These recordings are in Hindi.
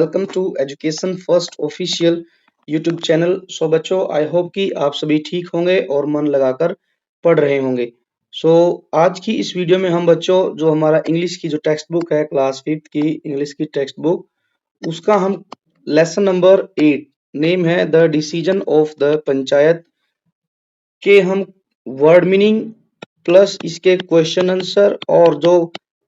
Welcome to education first official YouTube channel. So बच्चों, आई होप कि आप सभी ठीक होंगे और मन लगाकर पढ़ रहे होंगे। सो आज की इस वीडियो में हम बच्चों जो हमारा इंग्लिश की जो टेक्स्ट बुक है, क्लास 5th की इंग्लिश की टेक्स्ट बुक, उसका हम लेसन नंबर 8 नेम है the decision of the panchayat के हम वर्ड मीनिंग प्लस इसके क्वेश्चन आंसर और जो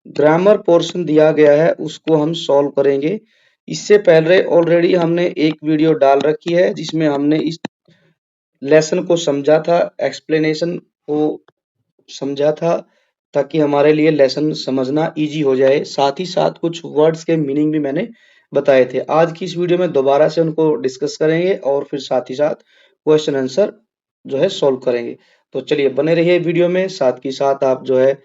ग्रामर पोर्शन दिया गया है उसको हम सॉल्व करेंगे। इससे पहले ऑलरेडी हमने एक वीडियो डाल रखी है जिसमें हमने इस लेसन को समझा था, एक्सप्लेनेशन को समझा था, ताकि हमारे लिए लेसन समझना इजी हो जाए। साथ ही साथ कुछ वर्ड्स के मीनिंग भी मैंने बताए थे। आज की इस वीडियो में दोबारा से उनको डिस्कस करेंगे और फिर साथ ही साथ क्वेश्चन आंसर जो है सॉल्व करेंगे। तो चलिए बने रहिए वीडियो में, साथ ही साथ आप जो है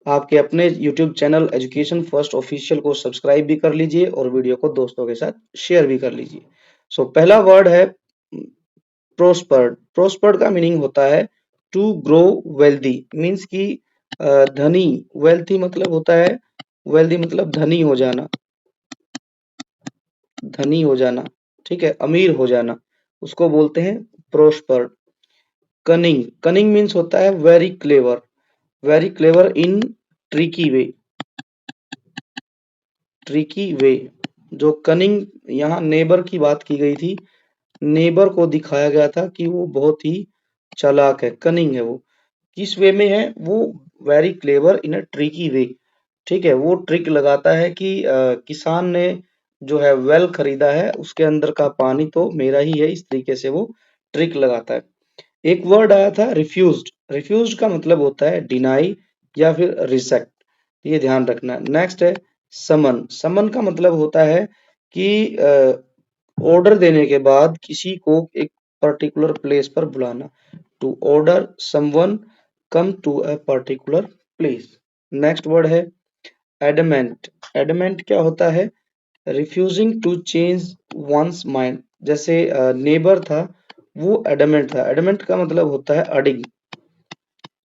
आपके अपने YouTube channel education first official को सब्सक्राइब भी कर लीजिए और वीडियो को दोस्तों के साथ शेयर भी कर लीजिए। सो पहला वर्ड है प्रोस्पर्ड। प्रोस्पर्ड का मीनिंग होता है टू ग्रो वेल्दी, मीन्स की धनी। वेल्थी मतलब होता है, वेल्दी मतलब धनी हो जाना, धनी हो जाना, ठीक है, अमीर हो जाना, उसको बोलते हैं प्रोस्पर्ड। कनिंग, कनिंग मीन्स होता है very clever, very clever in tricky way, tricky way. जो कनिंग, यहाँ नेबर की बात की गई थी, नेबर को दिखाया गया था कि वो बहुत ही चालाक है, कनिंग है वो। किस वे में है वो? Very clever in a tricky way, ठीक है। वो ट्रिक लगाता है कि किसान ने जो है वेल खरीदा है, उसके अंदर का पानी तो मेरा ही है, इस तरीके से वो ट्रिक लगाता है। एक वर्ड आया था रिफ्यूज्ड। रिफ्यूज्ड का मतलब होता है डिनाई या फिर रिजेक्ट, ये ध्यान रखना। नेक्स्ट है समन। समन का मतलब होता है कि ऑर्डर देने के बाद किसी को एक पर्टिकुलर प्लेस पर बुलाना। To order someone come to a particular place. Next word है एडमेंट। एडमेंट क्या होता है? Refusing to change one's mind. जैसे नेबर था, वो एडमेंट था। एडमेंट का मतलब होता है अडिग,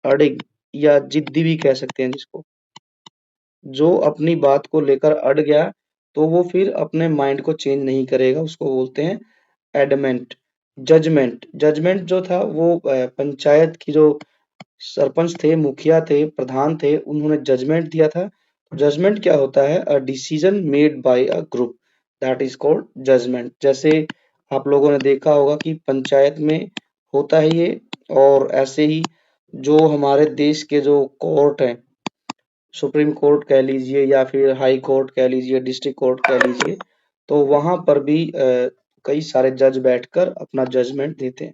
अडिग या जिद्दी भी कह सकते हैं जिसको, जो अपनी बात को लेकर अड़ गया तो वो फिर अपने माइंड को चेंज नहीं करेगा, उसको बोलते हैं एडमेंट। जजमेंट, जजमेंट जो था वो पंचायत की जो सरपंच थे, मुखिया थे, प्रधान थे, उन्होंने जजमेंट दिया था। जजमेंट क्या होता है? A decision made by a group, that is called judgement. जैसे आप लोगों ने देखा होगा कि पंचायत में होता है ये, और ऐसे ही जो हमारे देश के जो कोर्ट हैं, सुप्रीम कोर्ट कह लीजिए या फिर हाई कोर्ट कह लीजिए, डिस्ट्रिक्ट कोर्ट कह लीजिए, तो वहां पर भी कई सारे जज बैठकर अपना जजमेंट देते हैं।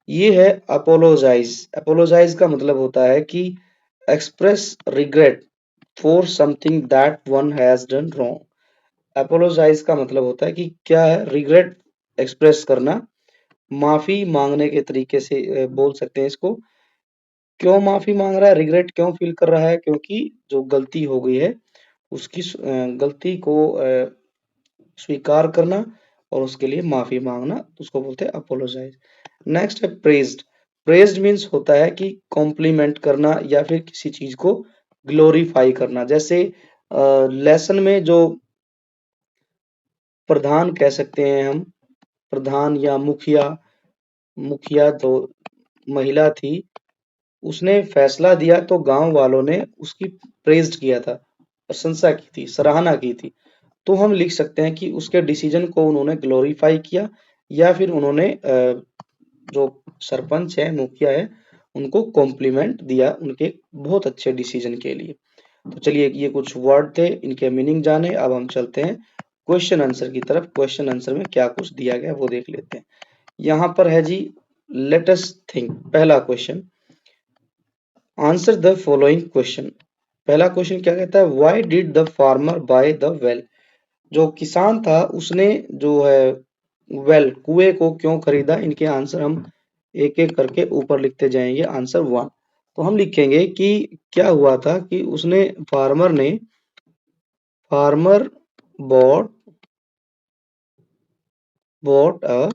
ये है अपोलोजाइज। अपोलोजाइज का मतलब होता है कि express regret for something that one has done wrong. Apologise का मतलब होता है कि क्या है? रिग्रेट एक्सप्रेस करना, माफी मांगने के तरीके से बोल सकते हैं इसको। क्यों माफी मांग रहा है, रिग्रेट क्यों फील कर रहा है? क्योंकि जो गलती हो गई है उसकी गलती को स्वीकार करना और उसके लिए माफी मांगना, उसको बोलते हैं अपोलोजाइज। नेक्स्ट है प्रेज्ड। प्रेज्ड मीन्स होता है कि कॉम्प्लीमेंट करना या फिर किसी चीज को ग्लोरीफाई करना। जैसे लेसन में जो प्रधान कह सकते हैं हम, प्रधान या मुखिया, मुखिया तो महिला थी, उसने फैसला दिया तो गांव वालों ने उसकी प्रेज्ड किया था, प्रशंसा की थी, सराहना की थी। तो हम लिख सकते हैं कि उसके डिसीजन को उन्होंने ग्लोरीफाई किया, या फिर उन्होंने जो सरपंच है, मुखिया है, उनको कॉम्प्लीमेंट दिया उनके बहुत अच्छे डिसीजन के लिए। तो चलिए, ये कुछ वर्ड थे, इनके मीनिंग जाने। अब हम चलते हैं क्वेश्चन आंसर की तरफ। क्वेश्चन आंसर में क्या कुछ दिया गया वो देख लेते हैं। यहाँ पर है जी, लेट अस थिंक। पहला question, answer the following question. पहला क्वेश्चन क्या कहता है? Why did the farmer bye the well. जो किसान था उसने जो है वेल, कुएं को क्यों खरीदा? इनके आंसर हम एक एक करके ऊपर लिखते जाएंगे। आंसर 1, तो हम लिखेंगे कि क्या हुआ था कि उसने, फार्मर ने, farmer bot bought a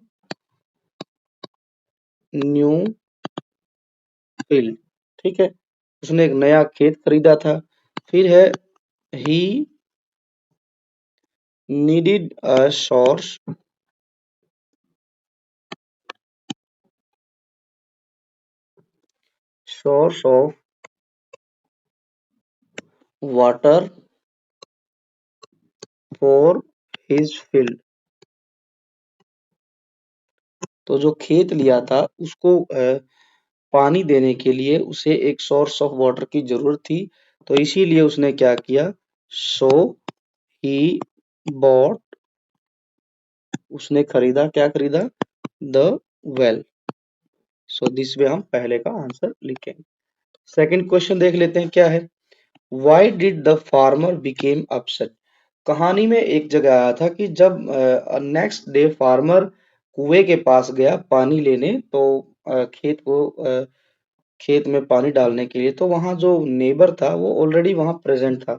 new field, ठीक है, उसने एक नया खेत खरीदा था। फिर है ही needed a source of water for his field। तो जो खेत लिया था उसको पानी देने के लिए उसे एक सोर्स ऑफ वाटर की जरूरत थी, तो इसीलिए उसने क्या किया, सो ही बॉट, उसने खरीदा, क्या खरीदा, the well. So this way हम पहले का आंसर लिखेंगे। सेकंड क्वेश्चन देख लेते हैं क्या है। Why did the farmer became upset. कहानी में एक जगह आया था कि जब नेक्स्ट डे फार्मर कुएं के पास गया पानी लेने, तो खेत में पानी डालने के लिए, तो वहां जो नेबर था वो ऑलरेडी वहां प्रेजेंट था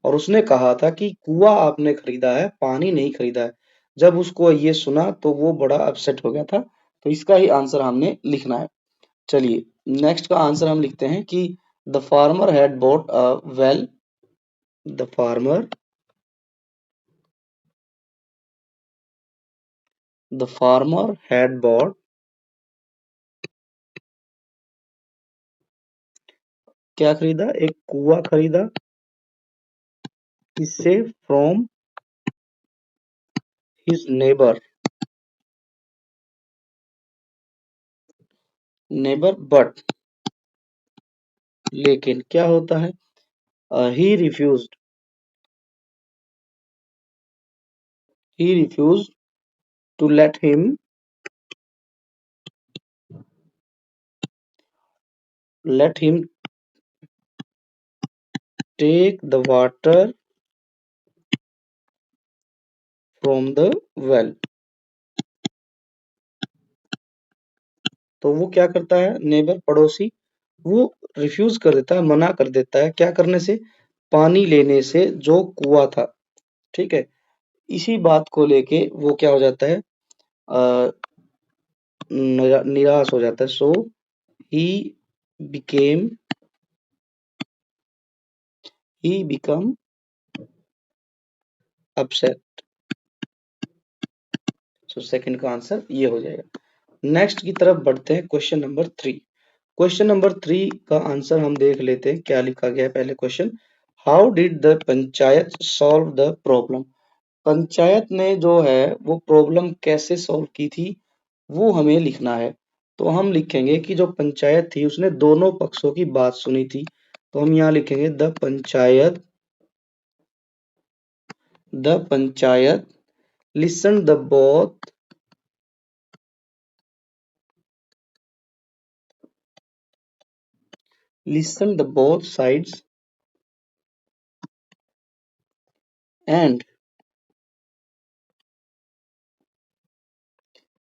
और उसने कहा था कि कुआं आपने खरीदा है, पानी नहीं खरीदा है। जब उसको ये सुना तो वो बड़ा अपसेट हो गया था, तो इसका ही आंसर हमने लिखना है। चलिए नेक्स्ट का आंसर हम लिखते हैं कि the farmer had bought a well, the farmer the farmer had bought, क्या खरीदा, एक कुआं खरीदा, किससे, from his neighbour, neighbour, but, लेकिन क्या होता है, ही refused, he refused to let him take the water from the well। तो वो क्या करता है, नेबर, पड़ोसी, वो रिफ्यूज कर देता है, मना कर देता है, क्या करने से, पानी लेने से जो कुआं था। ठीक है, इसी बात को लेके वो क्या हो जाता है, अ, निराश हो जाता है। So he became he become upset. So second का आंसर ये हो जाएगा। नेक्स्ट की तरफ बढ़ते हैं, क्वेश्चन नंबर 3। क्वेश्चन नंबर 3 का आंसर हम देख लेते हैं क्या लिखा गया है। पहले question, how did the panchayat solve the problem. Panchayat ने जो है वो प्रॉब्लम कैसे सॉल्व की थी वो हमें लिखना है। तो हम लिखेंगे कि जो पंचायत थी उसने दोनों पक्षों की बात सुनी थी, तो हम यहाँ लिखेंगे the panchayat listen the both sides and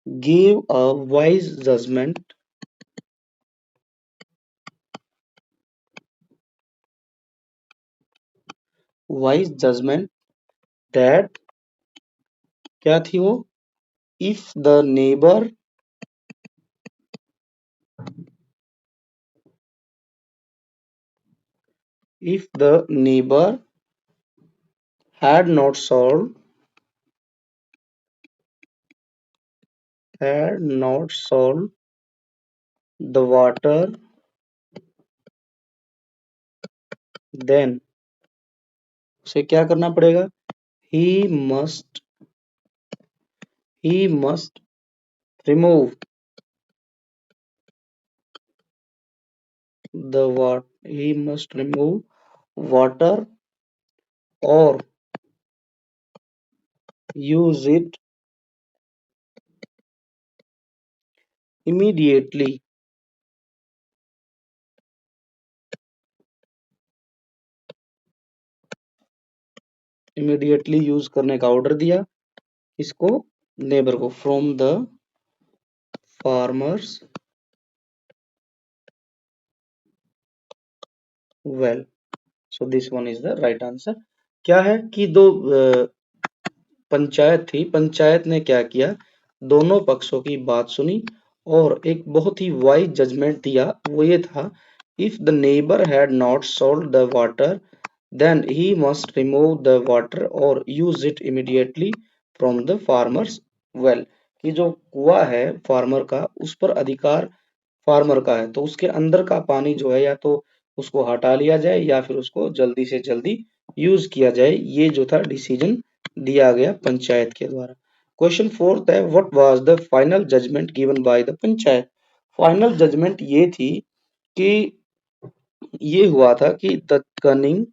gave a wise judgment that, क्या थी वो, if the neighbor had not solved the water, then उसे क्या करना पड़ेगा, he must he must remove he must remove water or use it immediately। Immediately use करने का ऑर्डर दिया, इसको, नेबर को, from the farmers well. So this one is the right answer. क्या है कि दो पंचायत थी, पंचायत ने क्या किया, दोनों पक्षों की बात सुनी और एक बहुत ही वाइज जजमेंट दिया, वो ये था, if the neighbour had not sold the water then he must remove the water or use it immediately from the farmer's well। कि जो कुआं है फार्मर का उस पर अधिकार फार्मर का है, तो उसके अंदर का पानी जो है या तो उसको हटा लिया जाए या फिर उसको जल्दी से जल्दी यूज किया जाए। ये जो था डिसीजन दिया गया पंचायत के द्वारा। क्वेश्चन फोर्थ है, what was the final judgement given by the panchayat. Final judgement ये थी कि ये हुआ था कि द कनिंग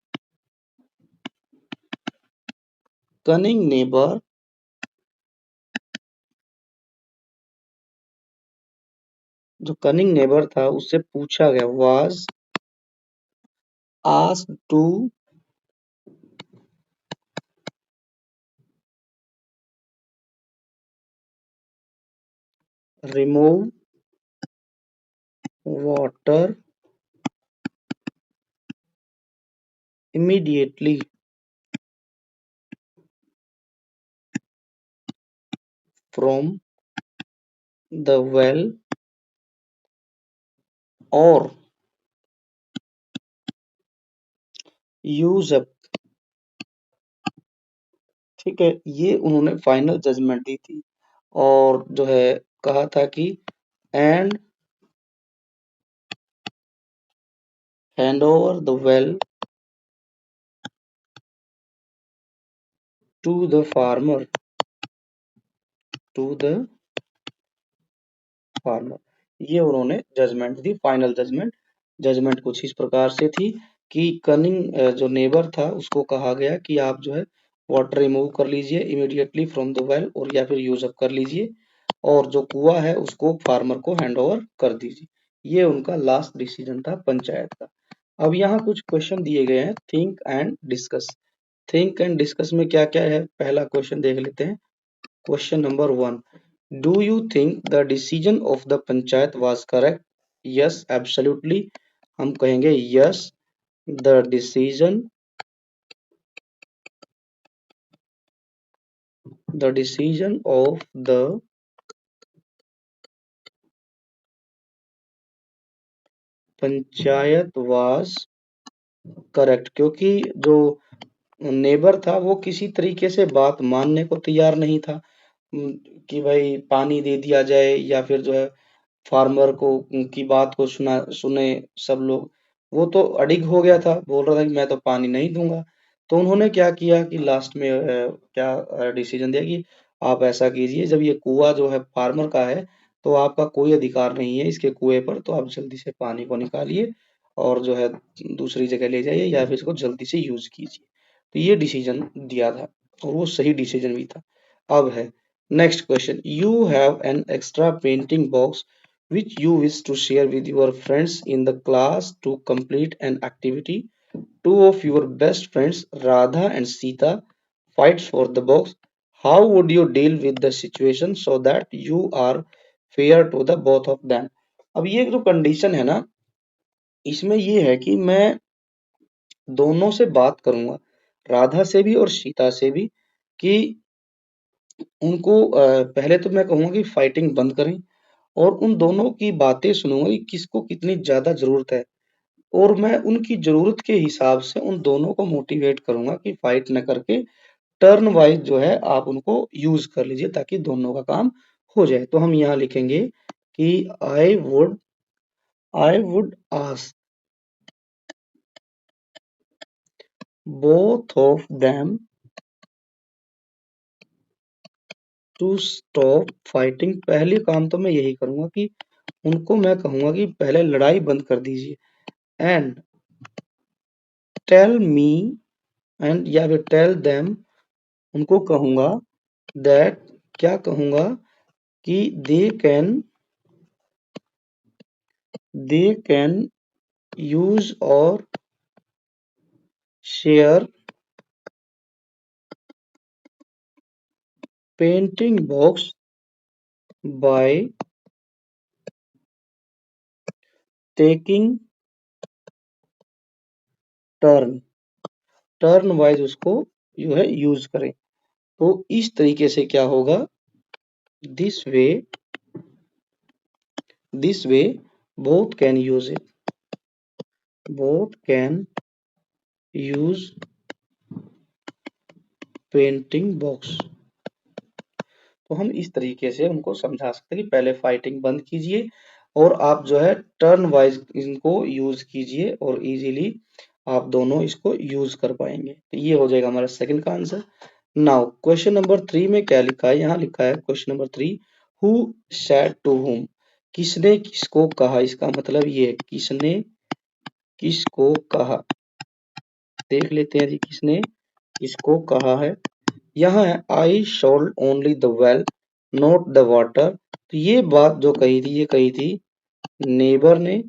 नेबर, जो कनिंग नेबर था उससे पूछा गया, was asked to remove water immediately from the well or use up। ठीक है, ये उन्होंने फाइनल जजमेंट दी थी और जो है कहा था कि and hand over the well to the farmer, to the farmer. ये उन्होंने जजमेंट दी, फाइनल जजमेंट। जजमेंट कुछ इस प्रकार से थी कि कनिंग जो नेबर था उसको कहा गया कि आप जो है वाटर रिमूव कर लीजिए इमीडिएटली फ्रॉम द वेल और या फिर यूज अप कर लीजिए और जो कुआं है उसको फार्मर को हैंड ओवर कर दीजिए। ये उनका लास्ट डिसीजन था पंचायत का। अब यहाँ कुछ क्वेश्चन दिए गए हैं, think and discuss. Think and discuss में क्या क्या है, पहला क्वेश्चन देख लेते हैं। Question number one, do you think the decision of the panchayat was correct. Yes absolutely, हम कहेंगे yes the decision, the decision of the panchayat was correct. क्योंकि जो नेबर था वो किसी तरीके से बात मानने को तैयार नहीं था। उम, कि भाई पानी दे दिया जाए या फिर जो है फार्मर को उनकी बात को सुने सब लोग। वो तो अडिग हो गया था, बोल रहा था कि मैं तो पानी नहीं दूंगा। तो उन्होंने क्या किया कि लास्ट में क्या डिसीजन दिया कि आप ऐसा कीजिए, जब ये कुआं जो है फार्मर का है तो आपका कोई अधिकार नहीं है इसके कुएं पर, तो आप जल्दी से पानी को निकालिए और जो है दूसरी जगह ले जाइए या फिर इसको जल्दी से यूज कीजिए। तो ये डिसीजन दिया था और वो सही डिसीजन भी था। अब है next question, you have an extra painting box which you wish to share with your friends in the class to complete an activity. Two of your best friends, Radha and Sita, fights for the box. How would you deal with the situation so that you are fair to the both of them? अब ये जो कंडीशन है ना, इसमें ये है कि मैं दोनों से बात करूंगा, राधा से भी और सीता से भी, कि उनको पहले तो मैं कहूंगा कि फाइटिंग बंद करें और उन दोनों की बातें सुनूंगा कि किसको कितनी ज्यादा जरूरत है और मैं उनकी जरूरत के हिसाब से उन दोनों को मोटिवेट करूंगा कि फाइट न करके टर्न वाइज जो है आप उनको यूज कर लीजिए ताकि दोनों का काम हो जाए। तो हम यहाँ लिखेंगे कि I would ask both of them to stop fighting. पहले काम तो मैं यही करूंगा कि उनको मैं कहूंगा कि पहले लड़ाई बंद कर दीजिए एंड टेल मी एंड या फिर टेल देम, उनको कहूंगा दैट, क्या कहूंगा कि दे कैन यूज और share painting box by taking turn, turn wise उसको जो है यूज करें। तो इस तरीके से क्या होगा, this way this way both can use it, both can use painting box. तो हम इस तरीके से उनको समझा सकते हैं कि पहले फाइटिंग बंद कीजिए और आप जो है टर्न वाइज इनको यूज कीजिए और इजीली आप दोनों इसको यूज कर पाएंगे। तो ये हो जाएगा हमारा सेकंड का आंसर। नाउ क्वेश्चन नंबर 3 में क्या लिखा है, यहाँ लिखा है question number 3, who said to whom, किसने किसको कहा। इसका मतलब ये है किसने किसको कहा। देख लेते हैं जी किसने किसको कहा है। यहाँ है I should only the well not the water. तो ये बात जो कही थी ये कही थी नेबर ने,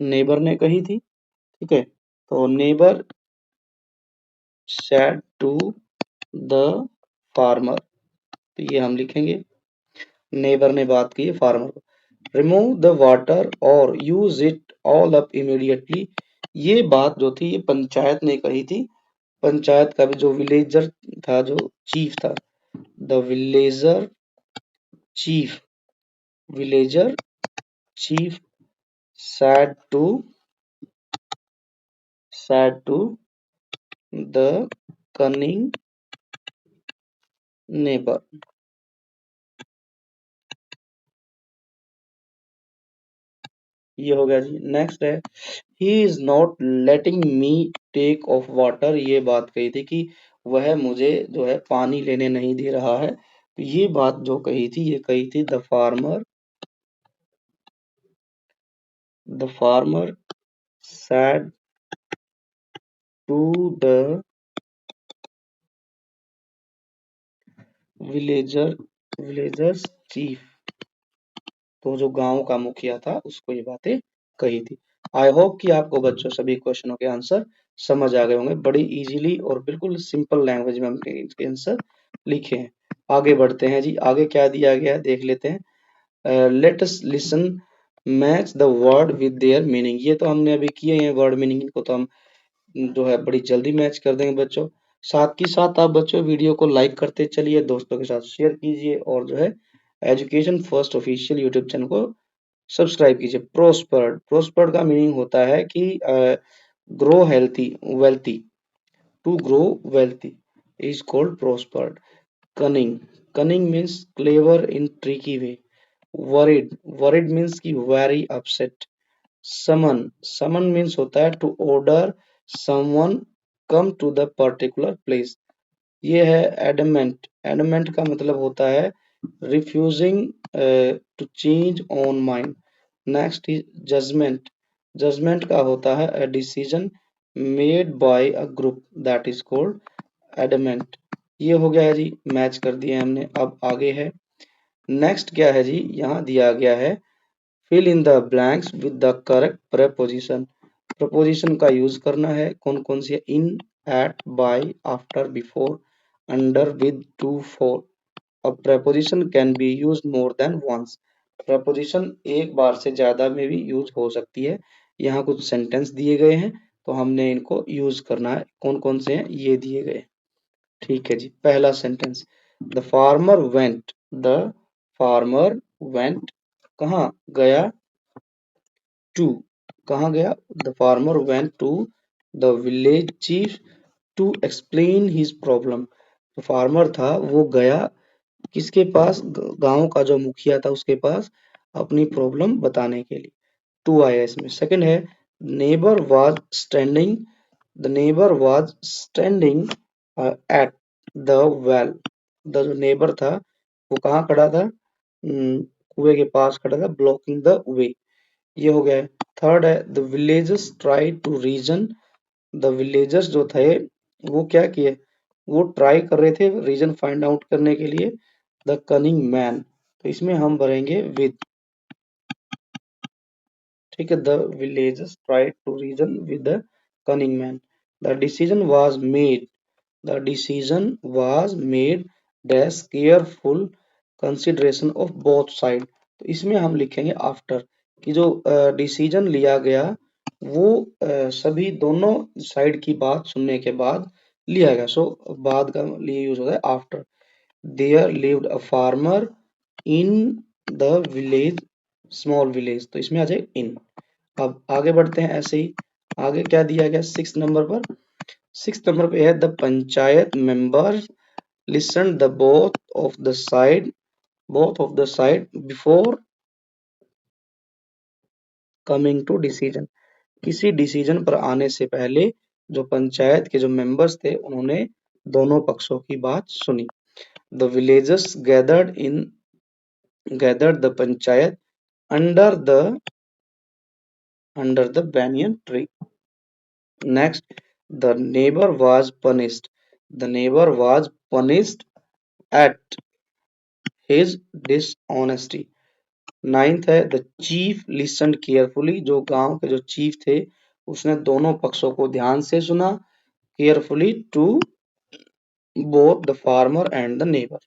नेबर ने कही थी। ठीक है, तो neighbour said to the farmer, तो ये हम लिखेंगे नेबर ने बात की है फार्मर को। रिमूव द वाटर और use it all up immediately, ये बात जो थी ये पंचायत ने कही थी। पंचायत का भी जो विलेजर था, जो चीफ था, the villager chief, villager chief said to the cunning neighbour. ये हो गया जी। नेक्स्ट है he is not letting me take of water, ये बात कही थी कि वह मुझे जो है पानी लेने नहीं दे रहा है। तो ये बात जो कही थी ये कही थी the farmer said to the villager villagers chief, तो जो गांव का मुखिया था उसको ये बातें कही थी। आई होप कि आपको बच्चों सभी क्वेश्चनों के आंसर समझ आ गए होंगे। बड़ी इजीली और बिल्कुल सिंपल लैंग्वेज में हमने इसके आंसर लिखे हैं। आगे बढ़ते हैं जी, आगे क्या दिया गया है देख लेते हैं। Let us listen match the word with their meaning, ये तो हमने अभी किए हैं वर्ड मीनिंग, इनको तो हम जो है बड़ी जल्दी मैच कर देंगे बच्चों। साथ ही साथ आप बच्चों वीडियो को लाइक करते चलिए, दोस्तों के साथ शेयर कीजिए और जो है education first official YouTube channel को सब्सक्राइब कीजिए। प्रोस्पर्ड, प्रोस्पर्ड का मीनिंग होता है कि grow healthy wealthy, to grow wealthy is called prospered. Cunning, cunning means clever in tricky way. Worried, worried means की very upset. Summon, summon means होता है to order someone come to the particular place. ये है एडमेंट, एडमेंट का मतलब होता है refusing to change on mind. Next is judgement, judgement का होता है a decision made by a group that is called adamant. ये हो गया है जी, मैच कर दिए हमने। अब आगे है नेक्स्ट क्या है जी, यहाँ दिया गया है fill in the blanks with the correct preposition. Preposition का यूज करना है, कौन कौन सी, in, at, by, after, before, under, with, to, for. अब preposition can be use more than once, preposition एक बार से ज्यादा में भी यूज हो सकती है। यहाँ कुछ सेंटेंस दिए गए हैं तो हमने इनको यूज करना है, कौन कौन से हैं ये दिए गए। ठीक है जी, पहला sentence, the farmer went, the farmer went कहाँ गया, टू कहाँ गया, the farmer went to the village chief to explain his problem. तो फार्मर था वो गया किसके पास, गांव का जो मुखिया था उसके पास अपनी प्रॉब्लम बताने के लिए। टू आया इसमें। सेकंड है neighbour was standing, the neighbour was standing at the well. The जो नेबर था वो कहाँ खड़ा था, कुएं के पास खड़ा था, ब्लॉकिंग द वे। ये हो गया है। थर्ड है the villagers try to reason, the villagers जो थे वो क्या किए, वो ट्राई कर रहे थे रीजन फाइंड आउट करने के लिए द कनिंग मैन। तो इसमें हम भरेंगे विद। ठीक है, the villagers try to reason with the cunning man. The decision was made, the decision was made dash careful consideration of both side. तो इसमें हम लिखेंगे आफ्टर, कि जो डिसीजन लिया गया वो सभी दोनों साइड की बात सुनने के बाद लिया गया। सो बाद का लिए यूज होता है after. There lived a farmer in the village, small village, तो इसमें आ जाए इन। अब आगे बढ़ते हैं ऐसे ही। आगे क्या दिया गया 6 नंबर पर? 6 नंबर पे है the panchayat members listen the both of the side before coming to decision. किसी डिसीजन पर आने से पहले जो पंचायत के जो मेंबर्स थे उन्होंने दोनों पक्षों की बात सुनी। The villagers gathered the panchayat under the banyan tree. Next, the neighbor was punished. The neighbor was punished at his dishonesty. Ninth है द चीफ लिसन्ड केयरफुली। जो गांव के जो चीफ थे उसने दोनों पक्षों को ध्यान से सुना। Carefully to both the farmer and the neighbour.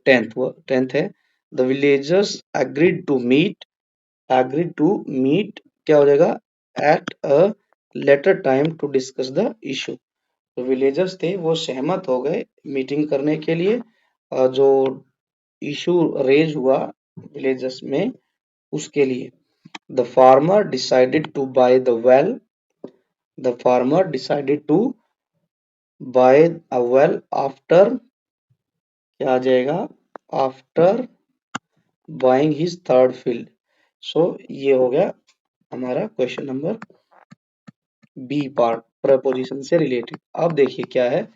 Tenth है the villagers agreed to meet क्या हो जाएगा at a later time to discuss the issue. जो विलेजर्स थे वो सहमत हो गए मीटिंग करने के लिए। जो इशू रेज हुआ विलेजर्स में उसके लिए। The farmer decided to buy the well. The farmer decided to buy a well after क्या आ जाएगा after buying his third field. So ये हो गया हमारा question number B part preposition से रिलेटेड। अब देखिए क्या है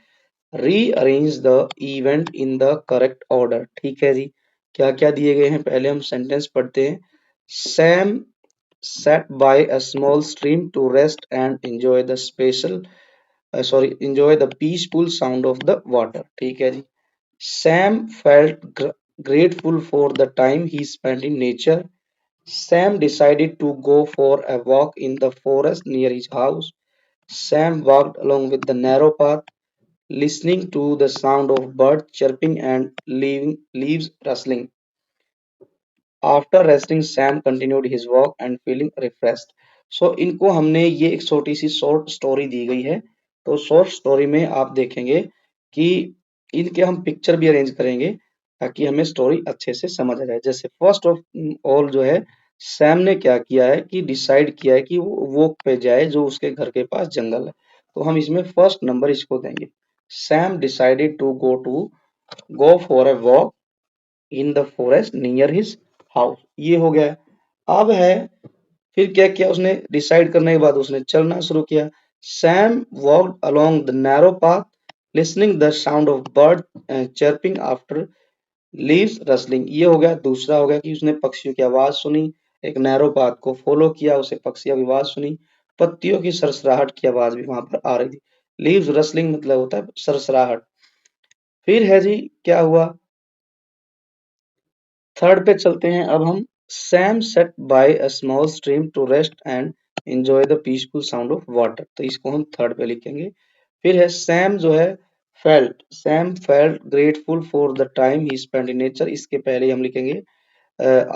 rearrange the event in the correct order. ठीक है जी क्या क्या दिए गए हैं पहले हम सेंटेंस पढ़ते हैं। Sam sat by a small stream to rest and enjoy the peaceful sound of the water। ठीक है जी। Sam felt grateful for the time he spent in nature। Sam decided to go for a walk in the forest near his house। Sam walked along with the narrow path, listening to the sound of birds chirping and leaves rustling। After resting Sam continued his walk and feeling refreshed. So इनको हमने ये एक छोटी सी शॉर्ट स्टोरी दी गई है। तो शॉर्ट स्टोरी में आप देखेंगे कि इनके हम पिक्चर भी अरेंज करेंगे ताकि हमें स्टोरी अच्छे से समझ आ जाए। जैसे फर्स्ट ऑफ ऑल जो है सैम ने क्या किया है कि डिसाइड किया है कि वो वॉक पे जाए जो उसके घर के पास जंगल है। तो हम इसमें फर्स्ट नंबर इसको देंगे। Sam decided to go for a walk in the forest near his house. ये हो गया। अब है फिर क्या किया उसने डिसाइड करने के बाद उसने चलना शुरू किया। Sam walked along the narrow path listening the sound of bird chirping after leaves rustling. ये हो गया। दूसरा हो गया कि उसने पक्षियों की आवाज सुनी। एक नैरो पाथ को फॉलो किया उसे पक्षियों की आवाज सुनी। पत्तियों की सरसराहट की आवाज भी वहां पर आ रही थी। लीव्स रसलिंग मतलब होता है सरसराहट। फिर है जी क्या हुआ थर्ड पे चलते हैं अब हम। Sam sat by a small stream to rest and enjoy the peaceful sound of water. तो इसको हम थर्ड पे लिखेंगे। फिर है सैम जो है Sam felt grateful for the time he spend in nature. इसके पहले हम लिखेंगे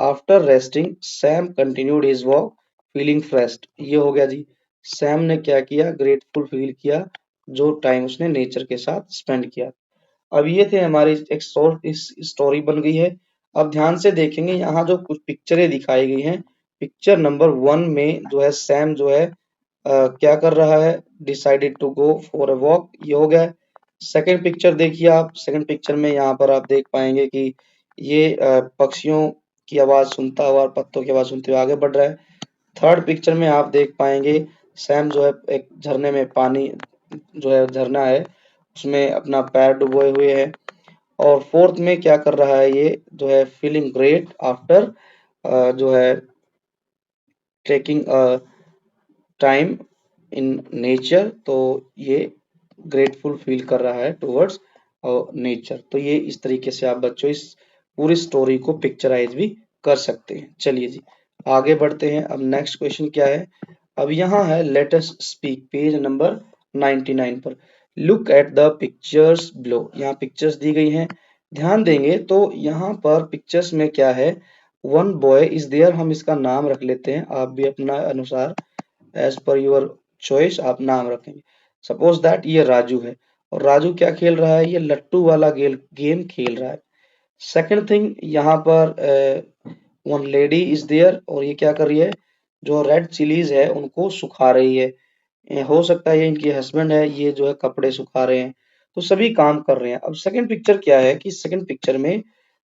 after resting Sam continued his walk feeling freshed. ये हो गया जी। सैम ने क्या किया ग्रेटफुल फील किया जो टाइम उसने नेचर के साथ स्पेंड किया। अब ये थे हमारी एक शॉर्ट इस स्टोरी बन गई है। अब ध्यान से देखेंगे यहाँ जो कुछ पिक्चरें दिखाई गई हैं। पिक्चर नंबर 1 में जो है सैम जो है क्या कर रहा है decided to go for a walk. ये हो गया। सेकंड पिक्चर देखिए आप। सेकंड पिक्चर में यहाँ पर आप देख पाएंगे कि ये पक्षियों की आवाज सुनता हुआ और पत्तों की आवाज सुनते हुए आगे बढ़ रहा है। थर्ड पिक्चर में आप देख पाएंगे सैम जो है एक झरने में पानी जो है झरना है उसमें अपना पैर डुबोए हुए है। और फोर्थ में क्या कर रहा है ये जो है फीलिंग ग्रेट आफ्टर जो है टेकिंग टाइम इन नेचर। तो ये ग्रेटफुल फील कर रहा है टुवर्ड्स नेचर। तो ये इस तरीके से आप बच्चों इस पूरी स्टोरी को पिक्चराइज भी कर सकते हैं। चलिए जी आगे बढ़ते हैं। अब नेक्स्ट क्वेश्चन क्या है। अब यहाँ है let us speak page number 99 पर। Look at the pictures below. यहाँ पिक्चर्स दी गई हैं। ध्यान देंगे तो यहाँ पर पिक्चर्स में क्या है वन बॉय इज देयर। हम इसका नाम रख लेते हैं। आप भी अपना अनुसार एज पर योर चॉइस आप नाम रखेंगे। सपोज दैट ये राजू है और राजू क्या खेल रहा है ये लट्टू वाला गेम खेल रहा है। सेकंड थिंग यहाँ पर वन लेडी इज देयर और ये क्या कर रही है जो रेड चिलीज है उनको सुखा रही है। हो सकता है ये इनके हस्बैंड है, ये जो है कपड़े सुखा रहे हैं, तो सभी काम कर रहे हैं। अब सेकंड पिक्चर क्या है कि सेकंड पिक्चर में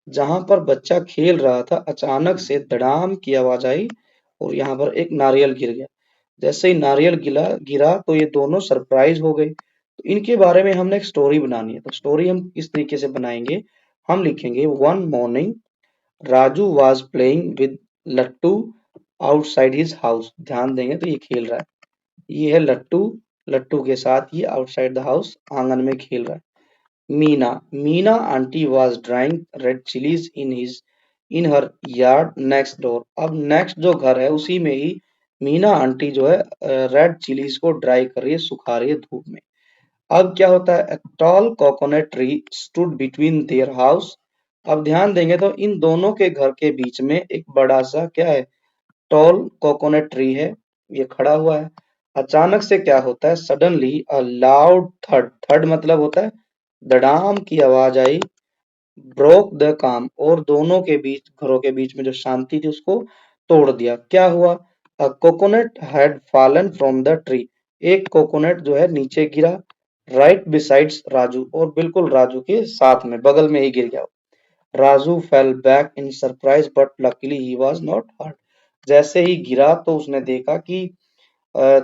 जहां पर बच्चा खेल रहा था, अचानक से धड़ाम की आवाज आई और यहाँ पर एक नारियल गिर गया। जैसे ही नारियल गिरा गिरा तो ये दोनों सरप्राइज हो गए। तो इनके बारे में हमने एक स्टोरी बनानी है। तो स्टोरी हम किस तरीके से बनाएंगे, हम लिखेंगे one morning Raju was playing with लट्टू आउटसाइड हिज हाउस। ध्यान देंगे तो ये खेल रहा है, ये है लट्टू, लट्टू के साथ ये आउटसाइड द हाउस आंगन में खेल रहा है। Meena Meena aunty was drying red chillies in her yard next door. अब नेक्स्ट जो घर है उसी में ही मीना आंटी जो है रेड चिलीज को ड्राई कर रही है, सुखा रही है धूप में। अब क्या होता है, a tall coconut tree stood between their house। अब ध्यान देंगे तो इन दोनों के घर के बीच में एक बड़ा सा क्या है, टॉल कोकोनट ट्री है, ये खड़ा हुआ है। अचानक से क्या होता है, सडनली अ लाउड थड, थड मतलब होता है धड़ाम की आवाज आई, ब्रोक द काम, और दोनों के बीच, घरों के बीच में जो शांति थी उसको तोड़ दिया। क्या हुआ, a coconut had fallen from the tree. एक कोकोनट जो है नीचे गिरा, राइट बिसाइड्स राजू, और बिल्कुल राजू के साथ में बगल में ही गिर गया। Raju fell back in surprise but luckily he was not hurt. जैसे ही गिरा तो उसने देखा कि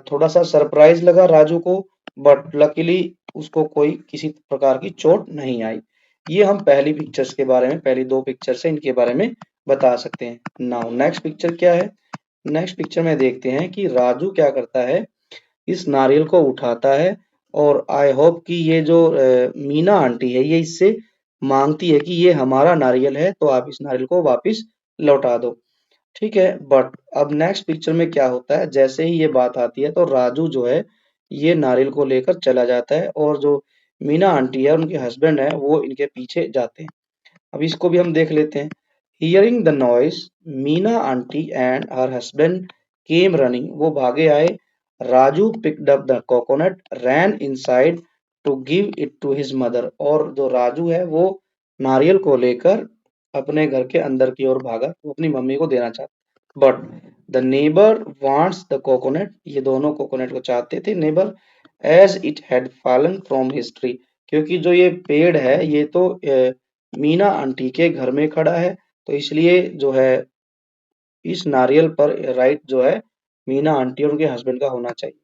थोड़ा सा सरप्राइज लगा राजू को, बट लकीली उसको कोई किसी प्रकार की चोट नहीं आई। ये हम पहली पिक्चर्स के बारे में, पहली दो पिक्चर से इनके बारे में बता सकते हैं। नाउ नेक्स्ट पिक्चर क्या है, नेक्स्ट पिक्चर में देखते हैं कि राजू क्या करता है, इस नारियल को उठाता है और आई होप कि ये जो मीना आंटी है ये इससे मांगती है कि ये हमारा नारियल है तो आप इस नारियल को वापस लौटा दो। ठीक है, बट अब नेक्स्ट पिक्चर में क्या होता है, जैसे ही ये बात आती है तो राजू जो है ये नारियल को लेकर चला जाता है और जो मीना आंटी है उनके हस्बैंड है वो इनके पीछे जाते हैं। अब इसको भी हम देख लेते हैं। Hearing the noise Meena aunty and her husband came running. वो भागे आए। Raju picked up the coconut ran inside to give it to his mother. और जो राजू है वो नारियल को लेकर अपने घर के अंदर की ओर भागा, वो अपनी मम्मी को देना चाहता। But the neighbour wants the coconut. ये दोनों कोकोनट को चाहते थे neighbour, as it had fallen from his tree. क्योंकि जो ये पेड़ है ये तो मीना आंटी के घर में खड़ा है, तो इसलिए जो है इस नारियल पर राइट जो है मीना आंटी और उनके हस्बैंड का होना चाहिए।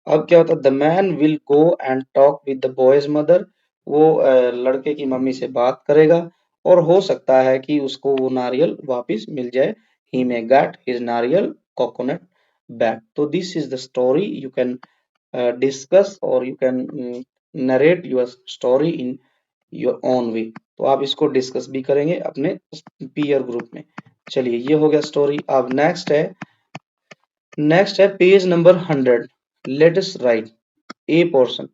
अब क्या होता है, the man will go and talk with the boys mother. वो लड़के की मम्मी से बात करेगा और हो सकता है कि उसको वो नारियल वापस मिल जाए। He may get his nariyal coconut back. तो this is the story, you can discuss और you can narrate your story in your own way. तो आप इसको डिस्कस भी करेंगे अपने पीयर ग्रुप में। चलिए ये हो गया स्टोरी। अब नेक्स्ट है page number 100। Let us write a portion.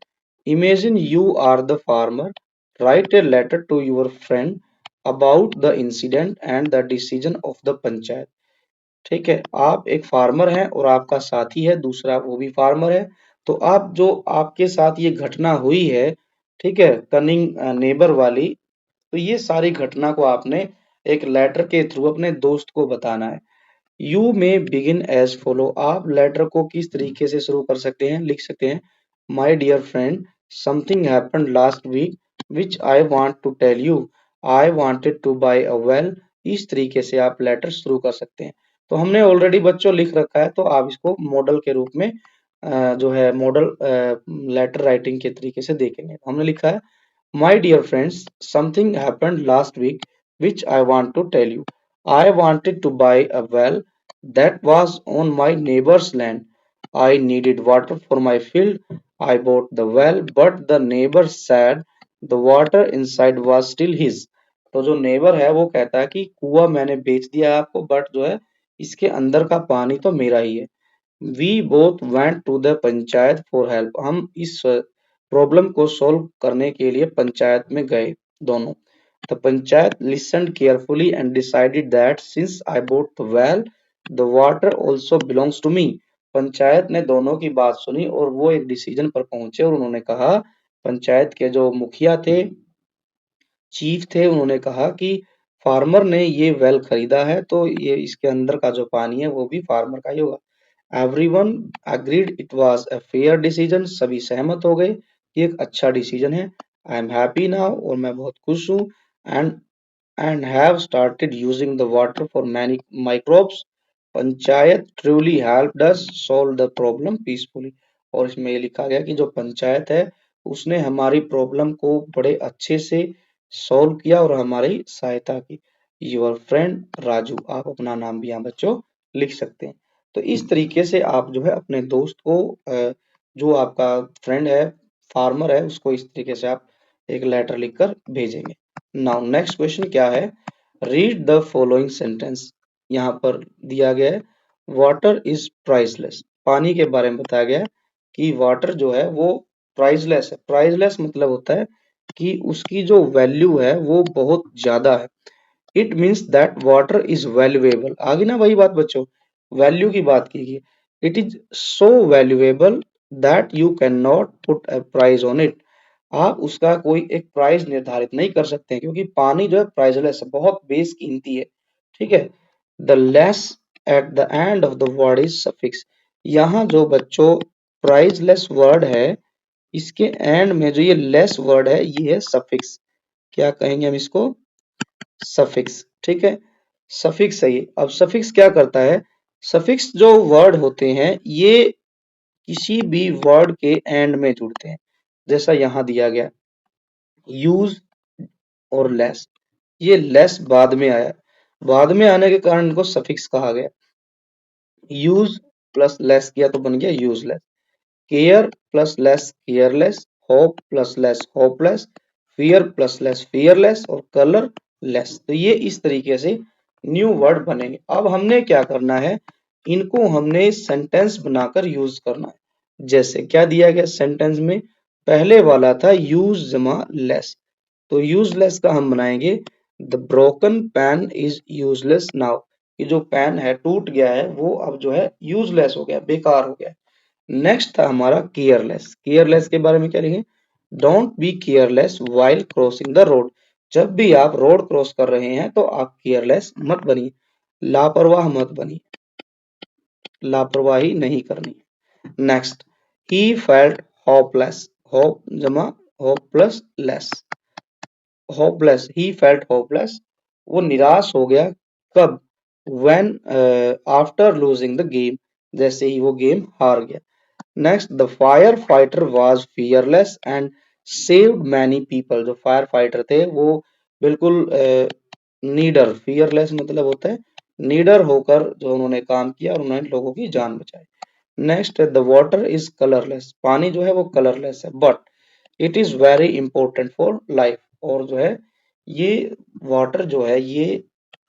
Imagine you are the farmer, write a letter to your friend about the incident and the decision of the panchayat. ठीक है, आप एक फार्मर हैं और आपका साथी है दूसरा, वो भी फार्मर है। तो आप जो आपके साथ ये घटना हुई है, ठीक है, कनिंग नेबर वाली, तो ये सारी घटना को आपने एक लेटर के थ्रू अपने दोस्त को बताना है। यू में बिगिन एज फॉलो। आप लेटर को किस तरीके से शुरू कर सकते हैं, लिख सकते हैं, my dear friend something happened last week which I want to tell you, I wanted to buy a well. इस तरीके से आप लेटर शुरू कर सकते हैं। तो हमने ऑलरेडी बच्चों लिख रखा है, तो आप इसको मॉडल के रूप में जो है मॉडल लेटर राइटिंग के तरीके से देखेंगे। हमने लिखा है, my dear friends, something happened last week which I want to tell you. I wanted to buy a well that was on my neighbor's land. I needed water for my field. I bought the well, but the neighbor said the water inside was still his. तो जो नेबर है वो कहता है कि कुआं मैंने बेच दिया आपको, बट जो है इसके अंदर का पानी तो मेरा ही है। We both went to the panchayat for help. हम इस प्रॉब्लम को सॉल्व करने के लिए पंचायत में गए दोनों। The panchayat listened carefully and decided that since I bought the well, the water also belongs to me। Panchayat ने दोनों की बात सुनी और वो एक डिसीजन पर पहुंचे और उन्होंने कहा, पंचायत के जो मुखिया थे, चीफ थे, उन्होंने कहा कि फार्मर ने ये वेल खरीदा है तो ये इसके अंदर का जो पानी है वो भी फार्मर का ही होगा। Everyone agreed it was a fair decision, सभी सहमत हो गए कि एक अच्छा डिसीजन है। आई एम हैप्पी नाउ, और मैं बहुत खुश हूँ। And have started using the water for many microbes. Panchayat truly helped us solve the problem peacefully। और इसमें ये लिखा गया कि जो पंचायत है उसने हमारी प्रॉब्लम को बड़े अच्छे से सॉल्व किया और हमारी सहायता की। योर फ्रेंड राजू, आप अपना नाम भी यहाँ बच्चों लिख सकते हैं। तो इस तरीके से आप जो है अपने दोस्त को जो आपका फ्रेंड है, फार्मर है, उसको इस तरीके से आप एक लेटर लिखकर भेजेंगे। नाउ नेक्स्ट क्वेश्चन क्या है, रीड द फॉलोइंग सेंटेंस। यहाँ पर दिया गया है वाटर इज प्राइसलेस, पानी के बारे में बताया गया है कि वाटर जो है वो प्राइसलेस है। प्राइसलेस मतलब होता है कि उसकी जो वैल्यू है वो बहुत ज्यादा है। It means that water is valuable, आगे ना वही बात बच्चों, वैल्यू की बात की गई। It is so valuable that you can not put a price on it, आप उसका कोई एक प्राइस निर्धारित नहीं कर सकते हैं, क्योंकि पानी जो है प्राइसलेस है, बहुत बेशकीमती है। ठीक है। The less at the end of the word is suffix. यहाँ जो बच्चों प्राइसलेस वर्ड है, इसके एंड में जो ये लेस वर्ड है ये है सफिक्स। क्या कहेंगे हम इसको, सफिक्स। ठीक है, सफिक्स है ये। अब सफिक्स क्या करता है, सफिक्स जो वर्ड होते हैं ये किसी भी वर्ड के एंड में जुड़ते हैं। जैसा यहाँ दिया गया यूज और लेस, ये लेस बाद में आया, बाद में आने के कारण इनको सफिक्स कहा गया। यूज प्लस लेस किया तो बन गया useless. Care plus less careless, hope plus less hopeless, fear plus less fearless, और कलर लेस। तो ये इस तरीके से न्यू वर्ड बनेंगे। अब हमने क्या करना है, इनको हमने सेंटेंस बनाकर यूज करना है। जैसे क्या दिया गया सेंटेंस में, पहले वाला था यूज जमा लेस, तो यूजलेस का हम बनाएंगे the broken pan is useless now. ये जो पैन है टूट गया है वो अब जो है यूजलेस हो गया, बेकार हो गया। नेक्स्ट था हमारा केयरलेस। केयरलेस के बारे में क्या लिखें, don't be careless while crossing the road. जब भी आप रोड क्रॉस कर रहे हैं तो आप केयरलेस मत बनिए, लापरवाह मत बनिए, लापरवाही नहीं करनी। Next, he felt hopeless, hope जमा hope plus less, hopeless, he felt hopeless, वो निराश हो गया कब, when after losing the game, जैसे ही वो गेम हार गया। Next, the firefighter was fearless and saved many people. जो फायर फाइटर थे वो बिल्कुल नीडर, फियरलेस मतलब होता है नीडर होकर जो उन्होंने काम किया और उन्होंने लोगों की जान बचाई। Next, the water is colourless, पानी जो है वो कलरलेस है, but it is very important for life. और जो है ये वाटर जो है ये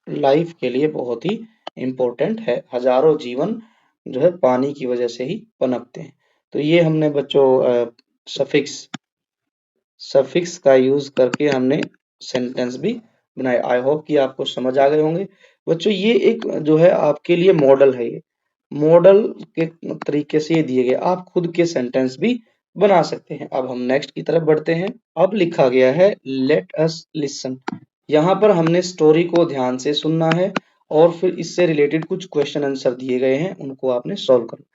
लाइफ के लिए बहुत ही इंपॉर्टेंट है, हजारों जीवन जो है पानी की वजह से ही पनपते हैं। तो ये हमने बच्चों सफिक्स सफिक्स का यूज करके हमने सेंटेंस भी बनाए। आई होप कि आपको समझ आ गए होंगे बच्चों। ये एक जो है आपके लिए मॉडल है, ये मॉडल के तरीके से ये दिए गए, आप खुद के सेंटेंस भी बना सकते हैं। अब हम नेक्स्ट की तरफ बढ़ते हैं। अब लिखा गया है लेट अस लिसन। यहाँ पर हमने स्टोरी को ध्यान से सुनना है और फिर इससे रिलेटेड कुछ क्वेश्चन आंसर दिए गए हैं, उनको आपने सॉल्व करना।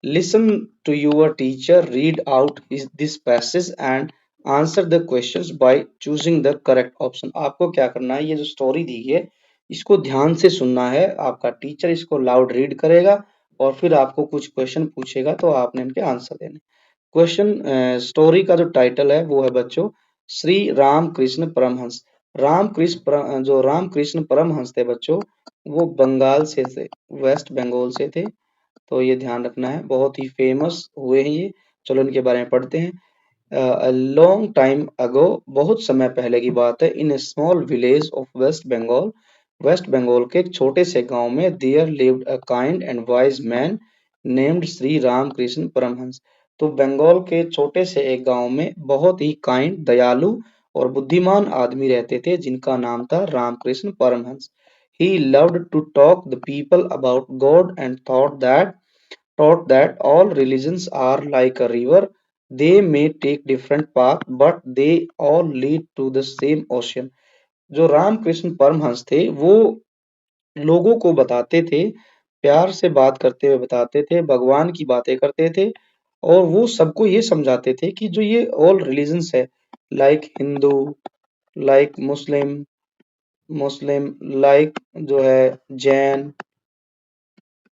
Listen to your teacher read out this passage and answer the questions by choosing the correct option। आपको क्या करना है, ये जो स्टोरी दी है इसको ध्यान से सुनना है, आपका टीचर इसको लाउड रीड करेगा और फिर आपको कुछ क्वेश्चन पूछेगा तो आपने इनके आंसर देने। क्वेश्चन स्टोरी का जो टाइटल है वो है बच्चों श्री रामकृष्ण परमहंस। जो रामकृष्ण परमहंस थे बच्चों, वो बंगाल से थे, वेस्ट बंगाल से थे। तो ये ध्यान रखना है, बहुत ही फेमस हुए हैं ये। चलो इनके बारे में पढ़ते हैं। लॉन्ग टाइम अगो, बहुत समय पहले की बात है, in small village of West Bengal, West Bengal के एक छोटे से गांव में, there lived a kind and wise man named Shri Ramakrishna Paramahamsa. तो बंगाल के छोटे से एक गांव में बहुत ही काइंड, दयालु और बुद्धिमान आदमी रहते थे जिनका नाम था Ramakrishna Paramhans. He loved to talk the people about God and taught that all religions are like a river. They may take different paths, but they all lead to the same ocean. जो रामकृष्ण परमहंस थे वो लोगों को बताते थे प्यार से बात करते हुए बताते थे, भगवान की बातें करते थे और वो सबको ये समझाते थे कि जो ये ऑल रिलीजन्स है, लाइक हिंदू, लाइक मुस्लिम मुस्लिम लाइक जो है जैन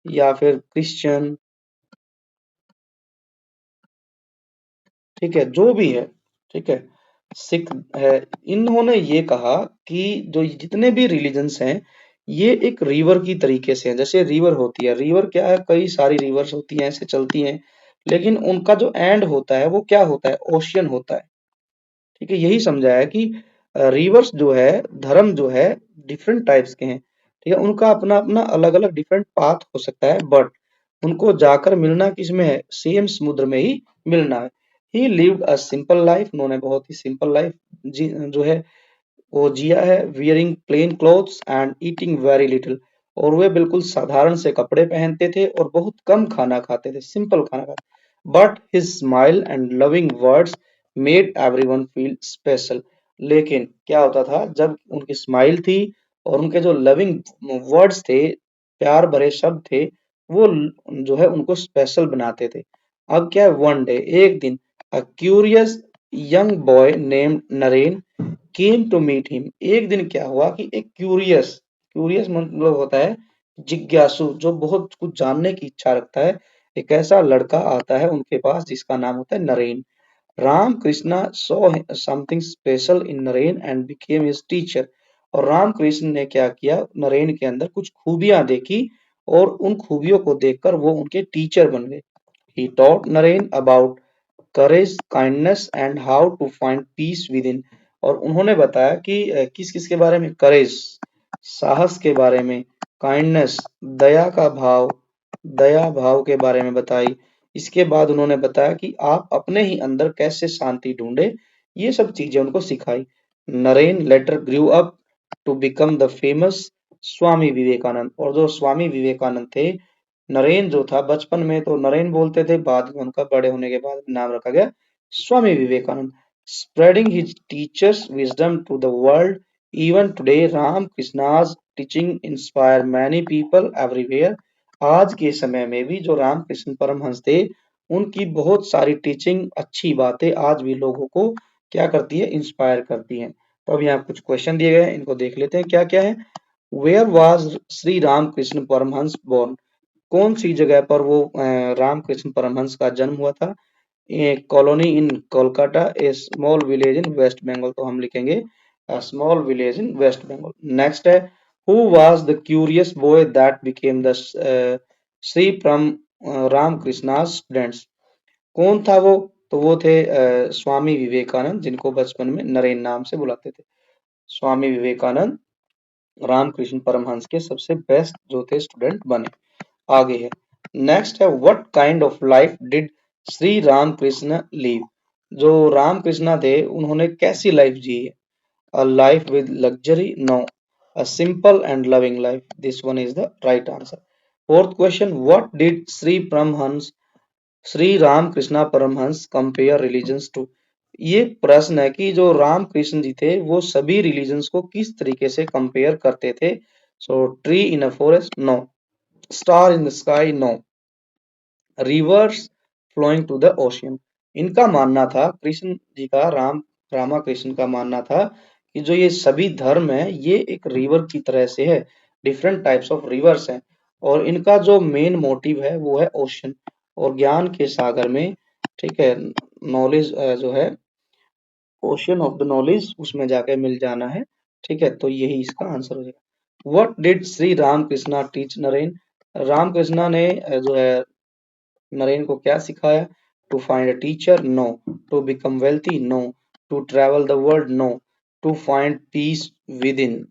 या फिर क्रिश्चियन, ठीक है, जो भी है, ठीक है, सिख है, इन्होंने ये कहा कि जो जितने भी रिलीजन्स हैं ये एक रिवर की तरीके से हैं। जैसे रिवर होती है, रिवर क्या है, कई सारी रिवर्स होती हैं, ऐसे चलती हैं, लेकिन उनका जो एंड होता है वो क्या होता है, ओशियन होता है। ठीक है, यही समझाया कि रिवर्स जो है, धर्म जो है, डिफरेंट टाइप्स के हैं, ठीक है, उनका अपना अपना अलग अलग डिफरेंट पाथ हो सकता है, बट उनको जाकर मिलना किसमें है, सेम समुद्र में ही मिलना है। ही लिव्ड अ सिंपल लाइफ, उन्होंने बहुत ही सिंपल लाइफ जो है वो जिया है, wearing plain clothes and eating very little, और वे बिल्कुल साधारण से कपड़े पहनते थे और बहुत कम खाना खाते थे, सिंपल खाना खाते। But his smile and loving words made everyone feel special. लेकिन क्या होता था, जब उनकी स्माइल थी और उनके जो लविंग वर्ड्स थे, प्यार भरे शब्द थे, वो जो है उनको स्पेशल बनाते थे। अब क्या है, वन डे, एक दिन, a curious young boy named Naren came to meet him. एक दिन क्या हुआ कि एक क्यूरियस, क्यूरियस मतलब होता है जिज्ञासु, जो बहुत कुछ जानने की इच्छा रखता है, एक ऐसा लड़का आता है उनके पास जिसका नाम होता है Naren. Ramakrishna saw something special in Naren and became his teacher. और राम कृष्ण ने क्या किया, नरेन के अंदर कुछ खूबियां देखी और उन खूबियों को देखकर वो उनके टीचर बन गए। He taught Naren about courage, kindness and how to find peace within. और उन्होंने बताया कि किस किस के बारे में, करेज, साहस के बारे में, काइंडनेस, दया का भाव, दया भाव के बारे में बताई। इसके बाद उन्होंने बताया कि आप अपने ही अंदर कैसे शांति ढूंढे, ये सब चीजें उनको सिखाई। Naren later grew up to become the famous Swami Vivekananda. और जो स्वामी विवेकानंद थे, नरेन जो था बचपन में तो नरेन बोलते थे, बाद में उनका बड़े होने के बाद नाम रखा गया Swami Vivekananda. Spreading his teachers wisdom to the world, even today Ramakrishna's teaching inspire many people everywhere. आज के समय में भी जो रामकृष्ण परमहंस थे, उनकी बहुत सारी टीचिंग, अच्छी बातें आज भी लोगों को क्या करती है, इंस्पायर करती हैं। तो अब यहाँ कुछ क्वेश्चन दिए गए हैं, इनको देख लेते हैं क्या क्या है। Where was Shri Ramakrishna Paramahamsa born, कौन सी जगह पर वो रामकृष्ण परमहंस का जन्म हुआ था। A colony in Kolkata, a small village in West Bengal, तो हम लिखेंगे small village in West Bengal. Next है, who was the curious boy that became the Shri from Ramakrishna students, कौन था वो, तो वो थे स्वामी विवेकानंद, जिनको बचपन में नरेन नाम से बुलाते थे। स्वामी विवेकानंद रामकृष्ण परमहंस के सबसे बेस्ट जो थे स्टूडेंट बने। आगे है, नेक्स्ट है, what kind of life did Shri Ramakrishna live, जो रामकृष्ण थे उन्होंने कैसी लाइफ जी है। A life with luxury, no, a simple and loving life, this one is the right answer. Fourth question, what did Shri Ramakrishna Paramahamsa compare religions to, ये प्रश्न है कि जो रामकृष्ण जी थे वो सभी रिलीजन्स को किस तरीके से कंपेयर करते थे। So tree in a forest, no, star in the sky, no, rivers flowing to the ocean. इनका मानना था, कृष्ण जी का, रामा कृष्ण का मानना था कि जो ये सभी धर्म है ये एक रिवर की तरह से है, डिफरेंट टाइप्स ऑफ रिवर्स हैं, और इनका जो मेन मोटिव है वो है ओशन, और ज्ञान के सागर में, ठीक है, नॉलेज जो है, ओशन ऑफ द नॉलेज, उसमें जाके मिल जाना है। ठीक है, तो यही इसका आंसर हो जाएगा। What did Shri Ramakrishna teach Naren, Ramakrishna ने जो है नरेन को क्या सिखाया। To find a teacher, no, to become wealthy, no, to travel the world, no, to find peace within,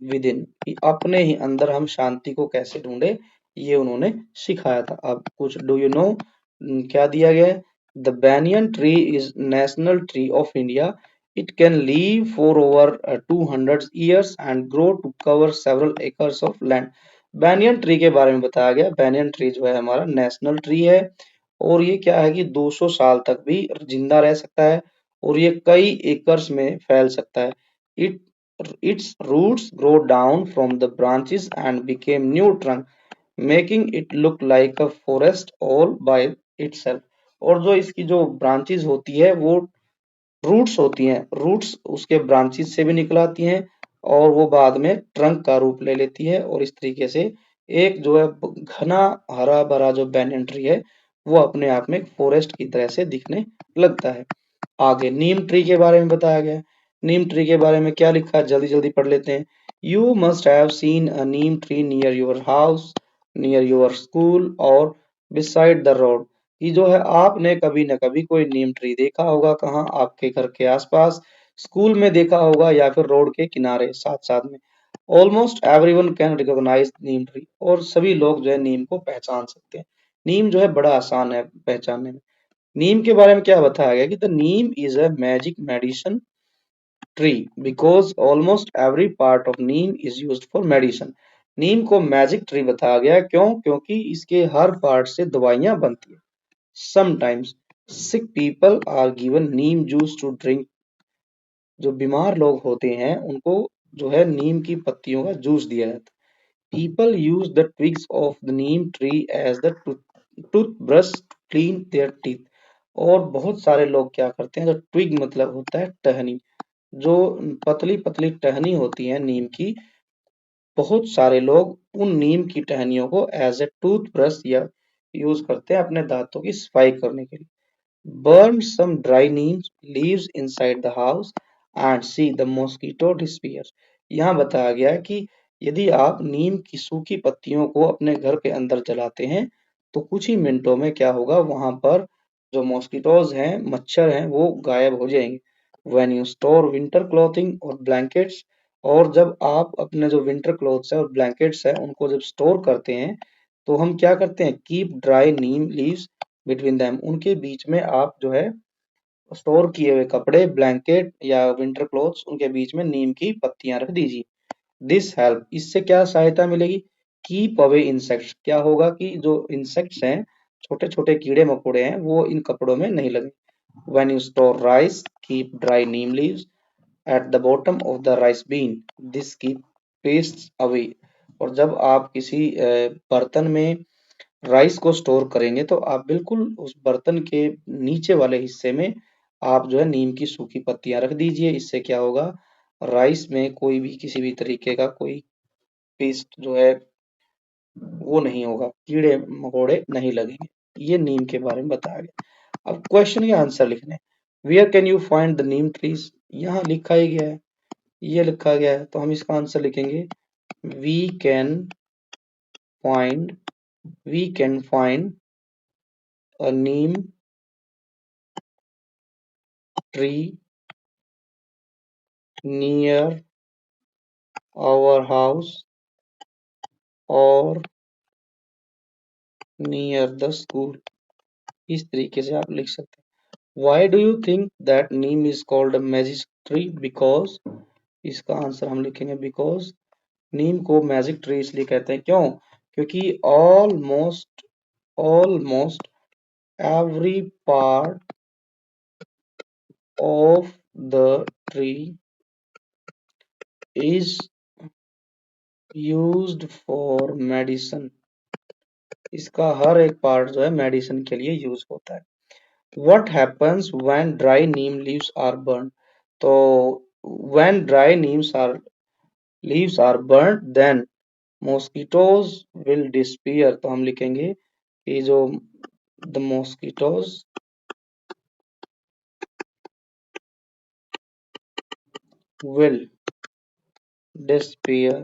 within, अपने ही अंदर हम शांति को कैसे ढूंढे, ये उन्होंने सिखाया था। अब कुछ डू यू नो क्या दिया गया है। The banyan tree is national tree of India, it can live for over 200 years and grow to cover several acres of land. Banyan tree के बारे में बताया गया, बैनियन ट्री जो है हमारा नेशनल ट्री है, और ये क्या है कि 200 साल तक भी जिंदा रह सकता है, और ये कई एकर्स में फैल सकता है। It its roots grow down from the branches and became new trunk, making it look like a forest all by itself. और जो इसकी जो ब्रांचेस होती है वो रूट्स होती हैं, रूट्स उसके ब्रांचेस से भी निकल आती हैं और वो बाद में ट्रंक का रूप ले लेती है और इस तरीके से एक जो है घना हरा भरा जो बैनियन ट्री है वो अपने आप में एक फॉरेस्ट की तरह से दिखने लगता है। आगे नीम ट्री के बारे में बताया गया है। नीम ट्री के बारे में क्या लिखा है, जल्दी जल्दी पढ़ लेते हैं। You must have seen a neem tree near your house, near your school और बिसाइड द रोड। ये जो है आपने कभी न कभी कोई नीम ट्री देखा होगा, कहाँ, आपके घर के आसपास, स्कूल में देखा होगा या फिर रोड के किनारे साथ साथ में। Almost everyone can recognise neem tree, और सभी लोग जो है नीम को पहचान सकते हैं। नीम जो है बड़ा आसान है पहचानने में। नीम के बारे में क्या बताया गया कि the neem is a magic medicine tree because almost every part of neem is used for medicine. Neem को मैजिक ट्री बताया गया, क्यों? क्योंकि इसके हर पार्ट से दवाइयां बनती है। Sometimes sick people are given neem juice to drink. जो बीमार लोग होते हैं उनको जो है नीम की पत्तियों का जूस दिया जाता है। People use the twigs of the neem tree as the toothbrush to clean their teeth। और बहुत सारे लोग क्या करते हैं, जो ट्विग मतलब होता है टहनी, जो पतली पतली टहनी होती है नीम की, बहुत सारे लोग उन नीम की टहनियों को एज ए टूथब्रश या यूज करते हैं अपने दांतों की सफाई करने के लिए। Burn some dry neem leaves inside the house and see the mosquito disappear। यहाँ बताया गया है कि यदि आप नीम की सूखी पत्तियों को अपने घर के अंदर जलाते हैं तो कुछ ही मिनटों में क्या होगा, वहां पर जो मॉस्किटोज हैं, मच्छर हैं, वो गायब हो जाएंगे। When you store winter clothing और blankets, और जब आप अपने जो विंटर क्लोथ्स है और ब्लैंकेट्स है उनको जब स्टोर करते हैं तो हम क्या करते हैं, keep dry neem leaves between them. उनके बीच में आप जो है स्टोर किए हुए कपड़े, ब्लैंकेट या विंटर क्लोथ्स, उनके बीच में नीम की पत्तियां रख दीजिए। दिस हेल्प, इससे क्या सहायता मिलेगी, कीप अवे इंसेक्ट्स। क्या होगा कि जो इंसेक्ट्स हैं, छोटे छोटे कीड़े मकोड़े हैं, वो इन कपड़ों में नहीं लगे। When you store rice keep dry neem leaves at the bottom of the rice bin, this keep pest away. और जब आप किसी बर्तन में राइस को स्टोर करेंगे तो आप बिल्कुल उस बर्तन के नीचे वाले हिस्से में आप जो है नीम की सूखी पत्तियां रख दीजिए। इससे क्या होगा, राइस में कोई भी किसी भी तरीके का कोई पेस्ट जो है वो नहीं होगा, कीड़े मकोड़े नहीं लगेंगे। ये नीम के बारे में बताया गया। अब क्वेश्चन के आंसर लिखने, where can you find the neem trees, यहाँ लिखा ही गया है, ये लिखा गया है, तो हम इसका आंसर लिखेंगे we can find, we can find a neem tree near our house or near the school। इस तरीके से आप लिख सकते हैं। Why do you think that neem is called a magic tree? Because, इसका आंसर हम लिखेंगे because नीम को मैजिक ट्री इसलिए कहते हैं, क्यों? क्योंकि almost every part of the tree is used for medicine. इसका हर एक पार्ट जो है मेडिसिन के लिए यूज होता है। What happens when dry neem leaves are burned? तो when dry leaves are burnt, then mosquitoes will disappear। तो हम लिखेंगे कि जो the mosquitoes will disappear,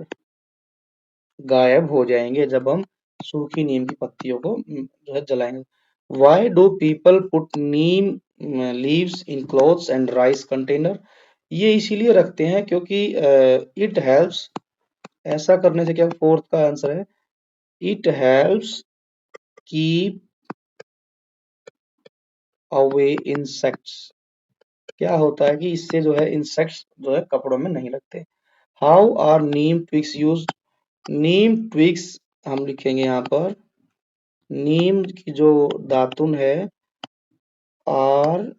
गायब हो जाएंगे जब हम सूखी नीम की पत्तियों को जो है जलाएंगे। Why do people put neem leaves in clothes and rice container? ये इसीलिए रखते हैं क्योंकि इट हेल्प्स, ऐसा करने से क्या, फोर्थ का आंसर है, it helps keep away insects. क्या होता है कि इससे जो है इंसेक्ट्स जो है कपड़ों में नहीं लगते। How are neem twigs used? Neem twigs हम लिखेंगे यहाँ पर, नीम की जो दातुन है are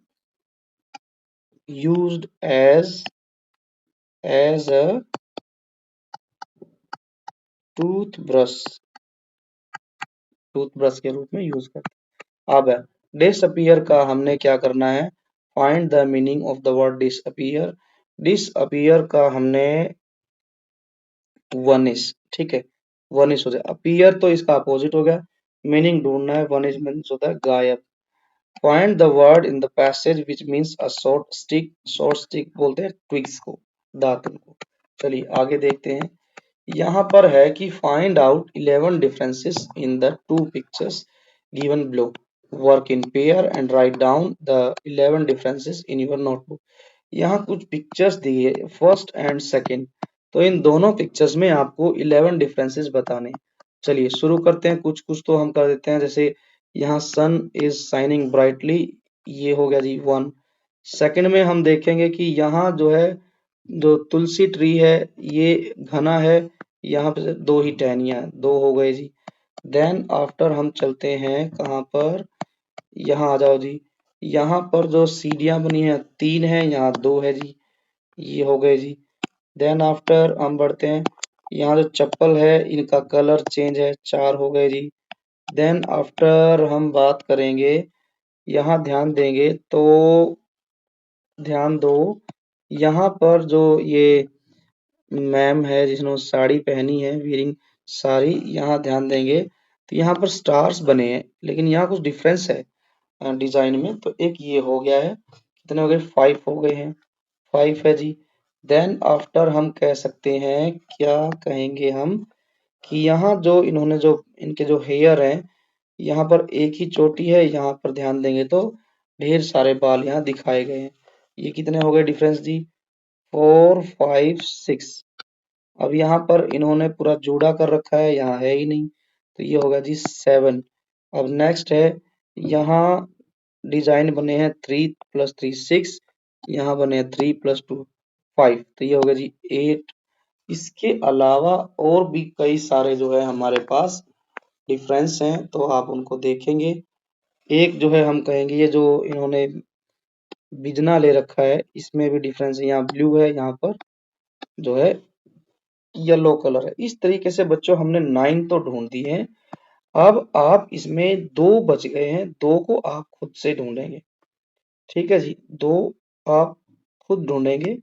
used as a toothbrush toothbrush के रूप में यूज करते हैं। अब डिसअपियर का हमने क्या करना है, find the meaning of the word disappear. Disappear का हमने वनिश, ठीक है, वनिश हो जाए, अपीयर तो इसका अपोजिट हो गया, मीनिंग ढूंढना है, वनिश मीन्स होता है गायब। Find the word in the passage which means a short stick, short stick बोलते हैं ट्विग्स को, दातुन को। चलिए आगे देखते हैं, यहाँ पर है कि find out 11 differences in the two pictures given below, work in pair and write down the 11 differences in your notebook. यहाँ कुछ पिक्चर्स दी है, फर्स्ट एंड सेकंड, तो इन दोनों पिक्चर्स में आपको 11 डिफरेंसेस बताने हैं। चलिए शुरू करते हैं, कुछ कुछ तो हम कर देते हैं, जैसे यहाँ सन इज शाइनिंग ब्राइटली, ये हो गया जी 1। सेकंड में हम देखेंगे कि यहाँ जो है, जो तुलसी ट्री है ये घना है, यहाँ पे 2 ही टहनियाँ, 2 हो गए जी। देन आफ्टर हम चलते हैं कहाँ पर, यहाँ आ जाओ जी, यहाँ पर जो सीढ़ियाँ बनी है 3 है, यहाँ 2 है जी, ये हो गए जी। देन आफ्टर हम बढ़ते हैं, यहाँ जो चप्पल है इनका कलर चेंज है, 4 हो गए जी। देन आफ्टर हम बात करेंगे, यहाँ ध्यान देंगे तो ध्यान दो, यहाँ पर जो ये मैम है जिसने साड़ी पहनी है, वीरिंग साड़ी, यहाँ ध्यान देंगे तो यहाँ पर स्टार्स बने हैं, लेकिन यहाँ कुछ डिफरेंस है डिजाइन में, तो एक ये हो गया है, कितने हो गए, 5 हो गए हैं, 5 है जी। देन आफ्टर हम कह सकते हैं, क्या कहेंगे हम, कि यहाँ जो इन्होंने जो इनके जो हेयर हैं, यहाँ पर एक ही चोटी है, यहाँ पर ध्यान देंगे तो ढेर सारे बाल यहाँ दिखाए गए हैं। ये कितने हो गए डिफरेंस जी, 4 5 6। अब यहाँ पर इन्होंने पूरा जूड़ा कर रखा है, यहाँ है ही नहीं, तो ये होगा जी 7। अब नेक्स्ट है, यहाँ डिजाइन बने हैं 3 + 3 6, यहाँ बने हैं 3 + 2 5, तो ये होगा जी 8। इसके अलावा और भी कई सारे जो है हमारे पास डिफरेंस हैं, तो आप उनको देखेंगे। एक जो है हम कहेंगे, ये जो इन्होंने बिजना ले रखा है इसमें भी डिफरेंस है, यहाँ ब्लू है, यहाँ पर जो है येलो कलर है। इस तरीके से बच्चों हमने 9 तो ढूंढ दिए हैं। अब आप इसमें 2 बच गए हैं, 2 को आप खुद से ढूंढेंगे, ठीक है जी, 2 आप खुद ढूंढेंगे,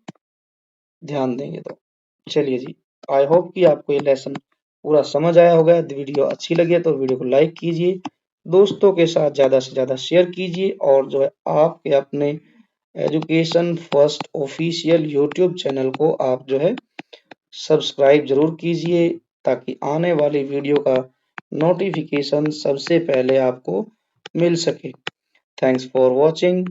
ध्यान देंगे तो। चलिए जी, आई होप कि आपको ये लेसन पूरा समझ आया होगा। यदि वीडियो अच्छी लगे तो वीडियो को लाइक कीजिए, दोस्तों के साथ ज्यादा से ज्यादा शेयर कीजिए, और जो है आपके अपने education first official YouTube channel को आप जो है सब्सक्राइब जरूर कीजिए, ताकि आने वाली वीडियो का नोटिफिकेशन सबसे पहले आपको मिल सके। Thanks for watching,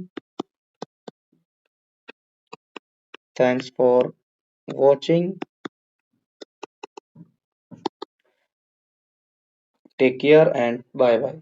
thanks for watching, take care and bye bye.